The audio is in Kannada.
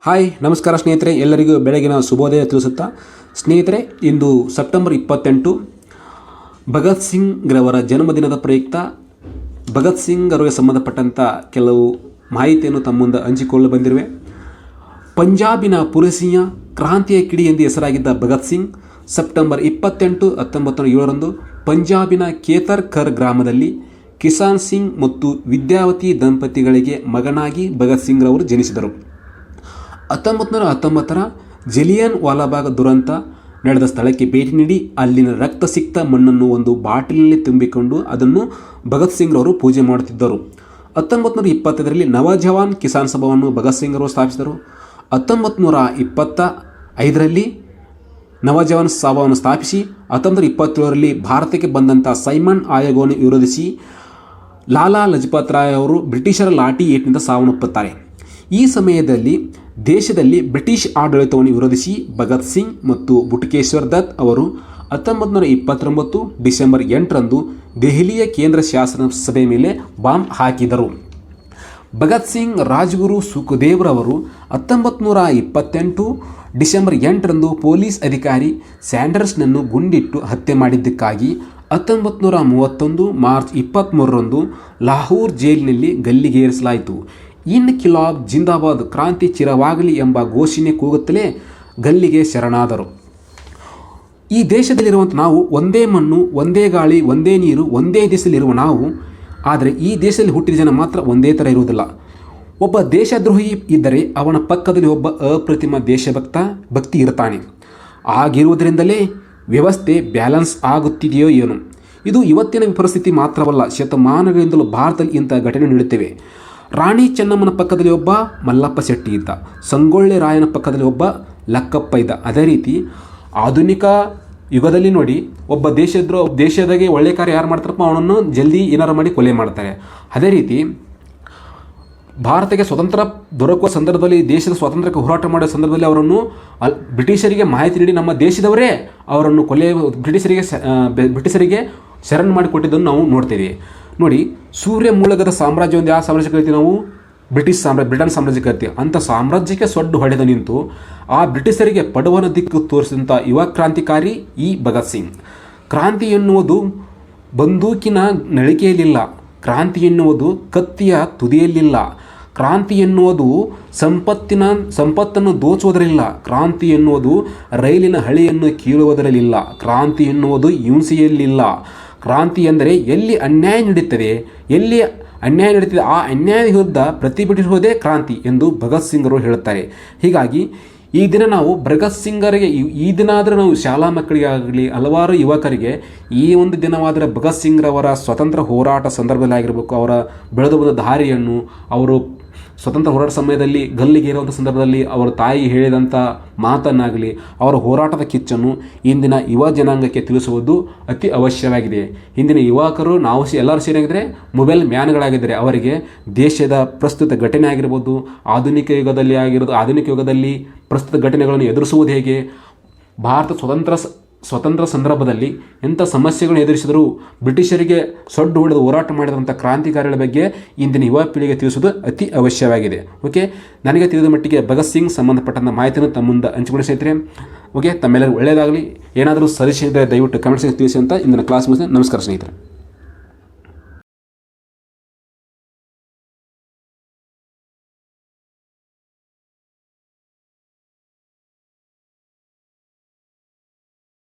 ಹಾಯ್ ನಮಸ್ಕಾರ ಸ್ನೇಹಿತರೆ, ಎಲ್ಲರಿಗೂ ಬೆಳಗಿನ ಶುಭೋದಯ ತಿಳಿಸುತ್ತಾ ಸ್ನೇಹಿತರೆ, ಇಂದು ಸೆಪ್ಟೆಂಬರ್ 28 ಭಗತ್ ಸಿಂಗ್ ರವರ ಜನ್ಮದಿನದ ಪ್ರಯುಕ್ತ ಭಗತ್ ಸಿಂಗ್ ಅವರಿಗೆ ಸಂಬಂಧಪಟ್ಟಂಥ ಕೆಲವು ಮಾಹಿತಿಯನ್ನು ತಮ್ಮ ಮುಂದೆ ಹಂಚಿಕೊಳ್ಳಲು ಬಂದಿರುವೆ. ಪಂಜಾಬಿನ ಪುರಸಿಯ ಕ್ರಾಂತಿಯ ಕಿಡಿ ಎಂದು ಹೆಸರಾಗಿದ್ದ ಭಗತ್ ಸಿಂಗ್ ಸೆಪ್ಟೆಂಬರ್ 28, 1907 ಪಂಜಾಬಿನ ಕೇತರ್ಕರ್ ಗ್ರಾಮದಲ್ಲಿ ಕಿಸಾನ್ ಸಿಂಗ್ ಮತ್ತು ವಿದ್ಯಾವತಿ ದಂಪತಿಗಳಿಗೆ ಮಗನಾಗಿ ಭಗತ್ ಸಿಂಗ್ ರವರು ಜನಿಸಿದರು. 1919 ಜಲಿಯನ್ ವಾಲಾಬಾಗ್ ದುರಂತ ನಡೆದ ಸ್ಥಳಕ್ಕೆ ಭೇಟಿ ನೀಡಿ ಅಲ್ಲಿನ ರಕ್ತಸಿಕ್ತ ಮಣ್ಣನ್ನು ಒಂದು ಬಾಟಲಿನಲ್ಲಿ ತುಂಬಿಕೊಂಡು ಅದನ್ನು ಭಗತ್ ಸಿಂಗ್ ರವರು ಪೂಜೆ ಮಾಡುತ್ತಿದ್ದರು. 1925 ನವಜವಾನ್ ಕಿಸಾನ್ ಸಭಾವನ್ನು ಭಗತ್ ಸಿಂಗ್ ರವರು ಸ್ಥಾಪಿಸಿದರು. 1925 ನವಜವಾನ್ ಸಭಾವನ್ನು ಸ್ಥಾಪಿಸಿ 1927 ಭಾರತಕ್ಕೆ ಬಂದಂಥ ಸೈಮನ್ ಆಯೋಗವನ್ನು ವಿರೋಧಿಸಿ ಲಾಲಾ ಲಜಪತ್ ರಾಯ್ ಅವರು ಬ್ರಿಟಿಷರ ಲಾಠಿ ಏಟಿನಿಂದ ಸಾವನ್ನಪ್ಪುತ್ತಾರೆ. ಈ ಸಮಯದಲ್ಲಿ ದೇಶದಲ್ಲಿ ಬ್ರಿಟಿಷ್ ಆಡಳಿತವನ್ನು ವಿರೋಧಿಸಿ ಭಗತ್ ಸಿಂಗ್ ಮತ್ತು ಬಟುಕೇಶ್ವರ್ ದತ್ ಅವರು 1929 ಡಿಸೆಂಬರ್ 8 ದೆಹಲಿಯ ಕೇಂದ್ರ ಶಾಸನ ಸಭೆ ಮೇಲೆ ಬಾಂಬ್ ಹಾಕಿದರು. ಭಗತ್ ಸಿಂಗ್ ರಾಜ್ಗುರು ಸುಖದೇವ್ರವರು 1928 ಡಿಸೆಂಬರ್ 8 ಪೊಲೀಸ್ ಅಧಿಕಾರಿ ಸ್ಯಾಂಡರ್ಸ್ನನ್ನು ಗುಂಡಿಟ್ಟು ಹತ್ಯೆ ಮಾಡಿದ್ದಕ್ಕಾಗಿ 1931 ಮಾರ್ಚ್ 23 ಲಾಹೋರ್ ಜೈಲಿನಲ್ಲಿ ಗಲ್ಲಿಗೇರಿಸಲಾಯಿತು. ಇನ್ಕಿಲಾಬ್ ಜಿಂದಾಬಾದ್, ಕ್ರಾಂತಿ ಚಿರವಾಗಲಿ ಎಂಬ ಘೋಷಣೆ ಕೂಗುತ್ತಲೇ ಗಲ್ಲಿಗೆ ಶರಣಾದರು. ಈ ದೇಶದಲ್ಲಿರುವಂಥ ನಾವು ಒಂದೇ ಮಣ್ಣು, ಒಂದೇ ಗಾಳಿ, ಒಂದೇ ನೀರು, ಒಂದೇ ದೇಶದಲ್ಲಿರುವ ನಾವು, ಆದರೆ ಈ ದೇಶದಲ್ಲಿ ಹುಟ್ಟಿದ ಜನ ಮಾತ್ರ ಒಂದೇ ಥರ ಇರುವುದಿಲ್ಲ. ಒಬ್ಬ ದೇಶದ್ರೋಹಿ ಇದ್ದರೆ ಅವನ ಪಕ್ಕದಲ್ಲಿ ಒಬ್ಬ ಅಪ್ರತಿಮ ಭಕ್ತಿ ಇರ್ತಾನೆ. ಆಗಿರುವುದರಿಂದಲೇ ವ್ಯವಸ್ಥೆ ಬ್ಯಾಲೆನ್ಸ್ ಆಗುತ್ತಿದೆಯೋ ಏನು. ಇದು ಇವತ್ತಿನ ಪರಿಸ್ಥಿತಿ ಮಾತ್ರವಲ್ಲ, ಶತಮಾನಗಳಿಂದಲೂ ಭಾರತದಲ್ಲಿ ಇಂಥ ಘಟನೆ ನಡೆಯುತ್ತವೆ. ರಾಣಿ ಚೆನ್ನಮ್ಮನ ಪಕ್ಕದಲ್ಲಿ ಒಬ್ಬ ಮಲ್ಲಪ್ಪ ಶೆಟ್ಟಿ ಇದ್ದ, ಸಂಗೊಳ್ಳಿ ರಾಯನ ಪಕ್ಕದಲ್ಲಿ ಒಬ್ಬ ಲಕ್ಕಪ್ಪ ಇದ್ದ. ಅದೇ ರೀತಿ ಆಧುನಿಕ ಯುಗದಲ್ಲಿ ನೋಡಿ, ಒಬ್ಬ ದೇಶದಾಗೆ ಒಳ್ಳೆ ಕಾರ್ಯ ಯಾರು ಮಾಡ್ತಾರಪ್ಪ ಅವನನ್ನು ಜಲ್ದಿ ಏನಾರು ಮಾಡಿ ಕೊಲೆ ಮಾಡ್ತಾರೆ. ಅದೇ ರೀತಿ ಭಾರತಕ್ಕೆ ಸ್ವತಂತ್ರ ದೊರಕುವ ಸಂದರ್ಭದಲ್ಲಿ, ದೇಶದ ಸ್ವಾತಂತ್ರ್ಯಕ್ಕೆ ಹೋರಾಟ ಮಾಡೋ ಸಂದರ್ಭದಲ್ಲಿ ಅವರನ್ನು ಬ್ರಿಟಿಷರಿಗೆ ಮಾಹಿತಿ ನೀಡಿ ನಮ್ಮ ದೇಶದವರೇ ಅವರನ್ನು ಬ್ರಿಟಿಷರಿಗೆ ಶರಣ್ ಮಾಡಿಕೊಟ್ಟಿದ್ದನ್ನು ನಾವು ನೋಡ್ತೇವೆ. ನೋಡಿ, ಸೂರ್ಯ ಮೂಲಗದ ಸಾಮ್ರಾಜ್ಯ ಒಂದು ಯಾವ ಸಾಮ್ರಾಜ್ಯ ಕರಿತೀವಿ ನಾವು? ಬ್ರಿಟನ್ ಸಾಮ್ರಾಜ್ಯ ಕರಿತೀವಿ. ಅಂಥ ಸಾಮ್ರಾಜ್ಯಕ್ಕೆ ಸೊಡ್ಡು ಹೊಡೆದು ನಿಂತು ಆ ಬ್ರಿಟಿಷರಿಗೆ ಪಡುವನ ದಿಕ್ಕು ತೋರಿಸಿದಂಥ ಯುವ ಕ್ರಾಂತಿಕಾರಿ ಈ ಭಗತ್ ಸಿಂಗ್. ಕ್ರಾಂತಿ ಎನ್ನುವುದು ಬಂದೂಕಿನ ನಳಿಕೆಯಲ್ಲಿಲ್ಲ, ಕ್ರಾಂತಿ ಎನ್ನುವುದು ಕತ್ತಿಯ ತುದಿಯಲ್ಲಿಲ್ಲ, ಕ್ರಾಂತಿ ಎನ್ನುವುದು ಸಂಪತ್ತನ್ನು ದೋಚುವುದರಲ್ಲಿಲ್ಲ, ಕ್ರಾಂತಿ ಎನ್ನುವುದು ರೈಲಿನ ಹಳಿಯನ್ನು ಕೀಳುವುದರಲ್ಲಿಲ್ಲ, ಕ್ರಾಂತಿ ಎನ್ನುವುದು ಹಿಂಸೆಯಲ್ಲಿಲ್ಲ. ಕ್ರಾಂತಿ ಎಂದರೆ ಎಲ್ಲಿ ಅನ್ಯಾಯ ನಡೀತದೆ ಆ ಅನ್ಯಾಯದ ವಿರುದ್ಧ ಪ್ರತಿಭಟಿಸುವುದೇ ಕ್ರಾಂತಿ ಎಂದು ಭಗತ್ ಸಿಂಗ್ ಅವರು ಹೇಳುತ್ತಾರೆ. ಹೀಗಾಗಿ ಈ ದಿನ ನಾವು ಭಗತ್ ಸಿಂಗರಿಗೆ, ಈ ದಿನ ಆದರೆ ನಾವು ಶಾಲಾ ಮಕ್ಕಳಿಗಾಗಲಿ ಹಲವಾರು ಯುವಕರಿಗೆ ಈ ಒಂದು ದಿನವಾದರೆ ಭಗತ್ ಸಿಂಗ್ರವರ ಸ್ವತಂತ್ರ ಹೋರಾಟ ಸಂದರ್ಭದಲ್ಲಿ ಆಗಿರಬೇಕು, ಅವರ ಬೆಳೆದು ಬಂದ ದಾರಿಯನ್ನು, ಅವರು ಸ್ವತಂತ್ರ ಹೋರಾಟ ಸಮಯದಲ್ಲಿ ಗಲ್ಲಿಗೇರುವಂಥ ಸಂದರ್ಭದಲ್ಲಿ ಅವರ ತಾಯಿ ಹೇಳಿದಂಥ ಮಾತನ್ನಾಗಲಿ, ಅವರ ಹೋರಾಟದ ಕಿಚ್ಚನ್ನು ಇಂದಿನ ಯುವ ಜನಾಂಗಕ್ಕೆ ತಿಳಿಸುವುದು ಅತಿ ಅವಶ್ಯವಾಗಿದೆ. ಇಂದಿನ ಯುವಕರು ನಾವು ಎಲ್ಲರೂ ಸೇರಿಯಾಗಿದ್ದರೆ ಮೊಬೈಲ್ ಮ್ಯಾನ್ಗಳಾಗಿದ್ದರೆ ಅವರಿಗೆ ದೇಶದ ಪ್ರಸ್ತುತ ಘಟನೆ ಆಗಿರ್ಬೋದು, ಆಧುನಿಕ ಯುಗದಲ್ಲಿ ಪ್ರಸ್ತುತ ಘಟನೆಗಳನ್ನು ಎದುರಿಸುವುದು ಹೇಗೆ, ಭಾರತ ಸ್ವತಂತ್ರ ಸಂದರ್ಭದಲ್ಲಿ ಎಂಥ ಸಮಸ್ಯೆಗಳನ್ನು ಎದುರಿಸಿದರೂ ಬ್ರಿಟಿಷರಿಗೆ ಸೊಡ್ಡು ಹೊಡೆದು ಹೋರಾಟ ಮಾಡಿದಂಥ ಕ್ರಾಂತಿಕಾರಿಗಳ ಬಗ್ಗೆ ಇಂದಿನ ಯುವ ಪೀಳಿಗೆ ತಿಳಿಸುವುದು ಅತಿ ಅವಶ್ಯವಾಗಿದೆ. ಓಕೆ, ನನಗೆ ತಿಳಿದ ಮಟ್ಟಿಗೆ ಭಗತ್ ಸಿಂಗ್ ಸಂಬಂಧಪಟ್ಟಂಥ ಮಾಹಿತಿಯನ್ನು ತಮ್ಮ ಮುಂದೆ ಹಂಚಿಕೊಳ್ಳಿ ಸ್ನೇಹಿತರೆ. ಓಕೆ, ತಮ್ಮೆಲ್ಲರೂ ಒಳ್ಳೆಯದಾಗಲಿ. ಏನಾದರೂ ಸಜೆಷನ್ ಇದ್ದರೆ ದಯವಿಟ್ಟು ಕಮೆಂಟ್ಸ್ ತಿಳಿಸಿ ಅಂತ ಇಂದಿನ ಕ್ಲಾಸ್ ಮುಗಿಸಿ. ನಮಸ್ಕಾರ ಸ್ನೇಹಿತರೆ.